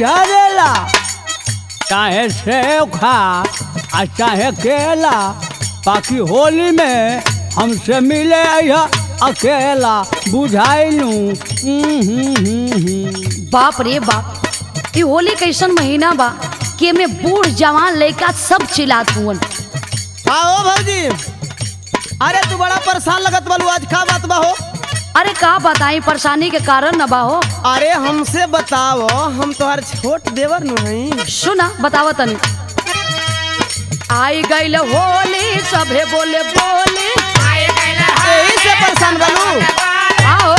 झरेला, चाहे सेव खा और चाहे केला, बाकी होली में हमसे मिले अकेला, बुझाइलू। बाप रे बाप, ये होली कैसन महीना बा कि में बूढ़ जवान लड़का सब चिल्लात हुवन। आओ भौजी, अरे तू बड़ा परेशान लगत बालू, आज का बात बा हो? अरे का बताई परेशानी के कारण न बा हो। अरे हमसे बताओ, हम तोहर छोट देवर नु हई। सुना बतावा तनी। आई गईल होली सभे बोले बोली, यही से परेशान बालू। आओ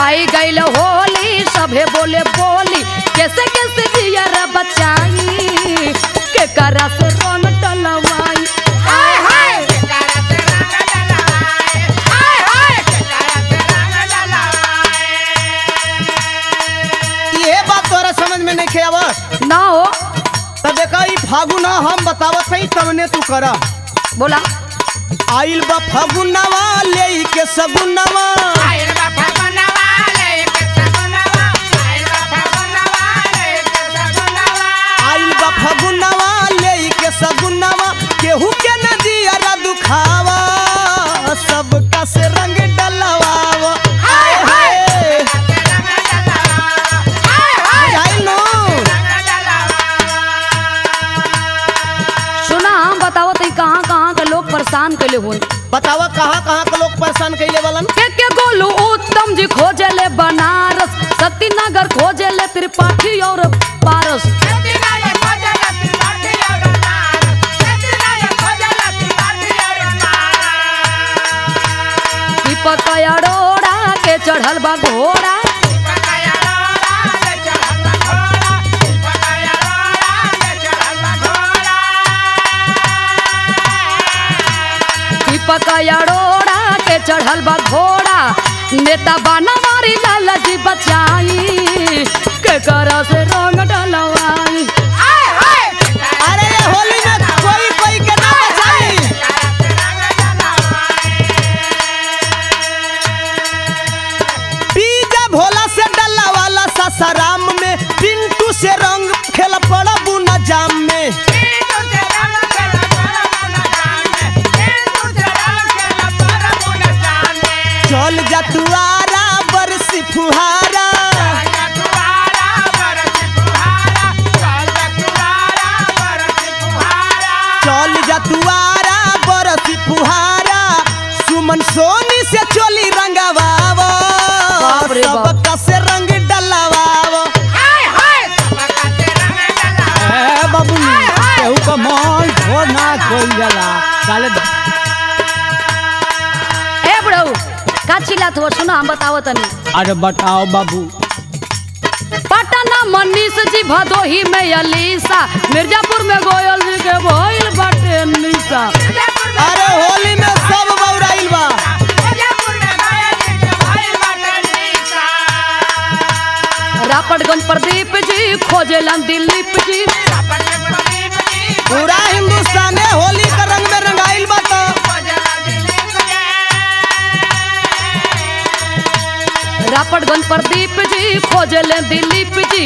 आई गईल होली सभे बोले बोली, कैसे कैसे जियर बचाई, के करा से रंग डलवाई। हाय हाय ये बात तोरा समझ में नहीं खे आवत ना हो। तब देखा ई फागुन हम बतावत हई तमने तू करा। बोला आइल बा फागुनवा ले के सगुनवा, आइल बा फागुनवा ले के सगुनवा, केहू के नदिया दुखावा, सबका से रंग डलवावा। हाय हाय आइलो सुना हम बताओ तो कहाँ कहाँ के लोग परेशान कैले हुए। बतावा कहाँ कहाँ के लोग परेशान कैले वालन? के गोलू उत्तम जी खोजेले बनारस, शक्तिनगर खोजेले त्रिपाठी और पारस, दीपक अरोड़ा के चढ़ल बा घोड़ा, दीपक अरोड़ा के चढ़ल बा घोड़ा, नेता बाना मारी लाला जी बचाई, के करा से रंग डलवाई। अरे ये होली में कोई कोई के ना बचाई। पीजा भोला से डल्ला वाला सासाराम में, पिंटू से रंग खेल पड़ा बुना जाम में। चल जतुआरा बरसी फुहारा, चल जतुआरा बरसी फुहारा, सुमन सोनी से चोली रंगवावो, बाप रे बाप। सबका से रंग डलवावो। ए बाबू, केहू का मन हो ना कोई जला काले। ए बुढ़ऊ का चिल्लात हो? सुना हम बताओ तनी। अरे बताओ बाबू। पटना मनीष जी, भदोही में अलीसा, मिर्जापुर में गोयल जी के भइल बाटे निशा। अरे होली में सब बौराइल बा। रापटगंज प्रदीप जी खोजेलन दिलीप जी, पूरा हिंदुस्तान होली का रंग में रंगाइल बा। तो रापटगंज प्रदीप जी खोजेले दिलीप जी,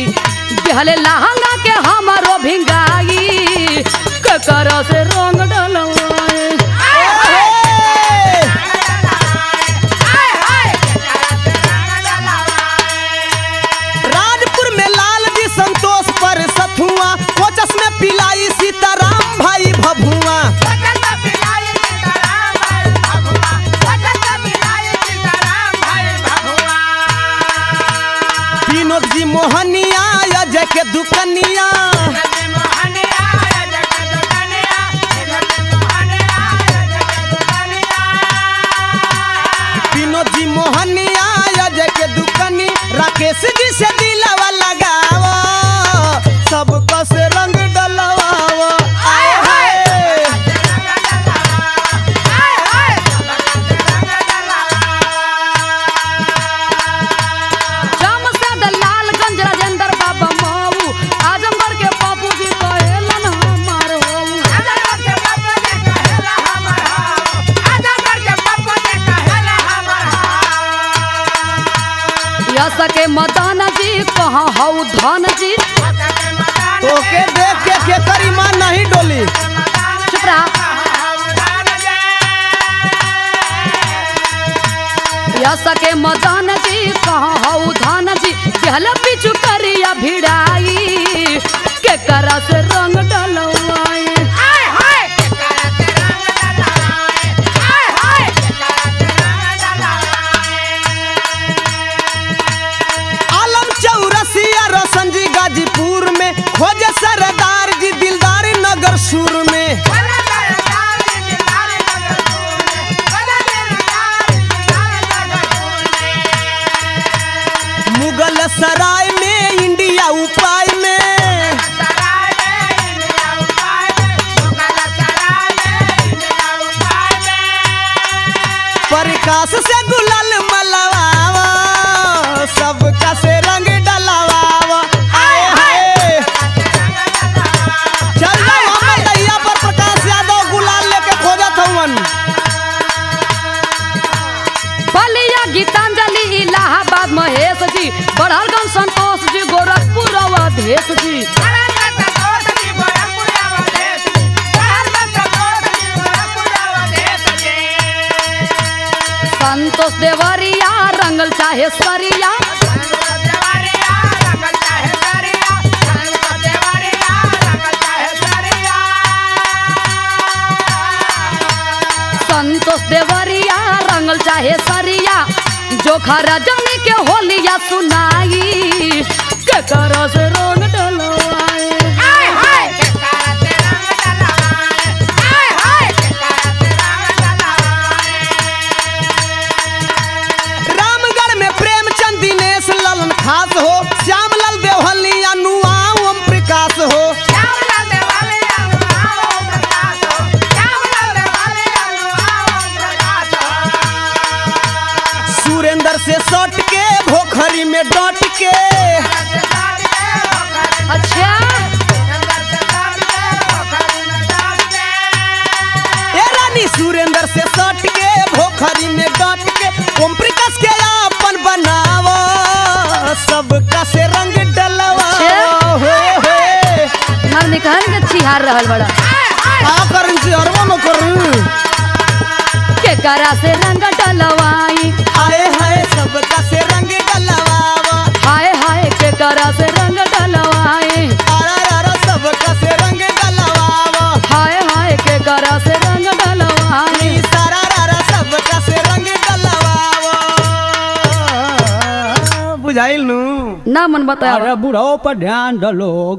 बिहले लहंगा के हमारो भिंगाई, के करा से रंग डलवाई। राजपुर में लाल जी संतोष पर सथुआ, कोचस में पिलाई सीताराम भाई भभुआ, विनोद जी मोहनिया अजय के दुकनिया, सके मदान जी कहाँ हऊ धन जी। तोके देख के करी मां नहीं डोली। चुप रहा। या सके मदान जी कहाँ हऊ धन जी कहल पिछु करिया भिड़ाई के करा से रंग डलवाई। आलम चौरसिया रोशन जी गाजीपुर में खोजे सरदार जी दिलदार नगर सुर में। मुगल सराय में इंडिया उपाय में। प्रकाश से गुलाल मलवावा सबका से रंग डलवावा। आए हाय चल जाओ हम दैया पर प्रकाश यादव गुलाल लेके खोजत हवन। बलिया गीतांजलि इलाहाबाद महेश जी बढ़लगंज संतोष जी गोरखपुर अवधेश जी। संतोष देवरिया रंगल चाहे सरिया। संतोष देवरिया रंगल चाहे सरिया जोखा रजनी के होलिया सुनाई के करो से रंग डलवाई। रामगढ़ में प्रेमचंद दिनेश ललन खास हो श्यामलाल देवहलिया नुआ ओम प्रकाश हो। सुरेंद्र से सट के भोखरी में डट के। अच्छा ए रानी सुरेंद्र से सट के भोखरी में डट के ओम प्रकाश के अपन बनावो सबका से रंग डलवा। मर निकल के छिहार रहल बड़ा का करन से हरवा न कर के करा से रंग डलवाई। आए हाय सबका से रंग डलवावा। हाय हाय के करा से रंग डलवाई। अरे सबका से रंग डलवावा। हाय हाय के करा से रंग डलवाई। सारा सबका से रंग डलवावा। बुझाइल नू ना मन बताया। अरे बुढ़ो पर ध्यान दो लोग।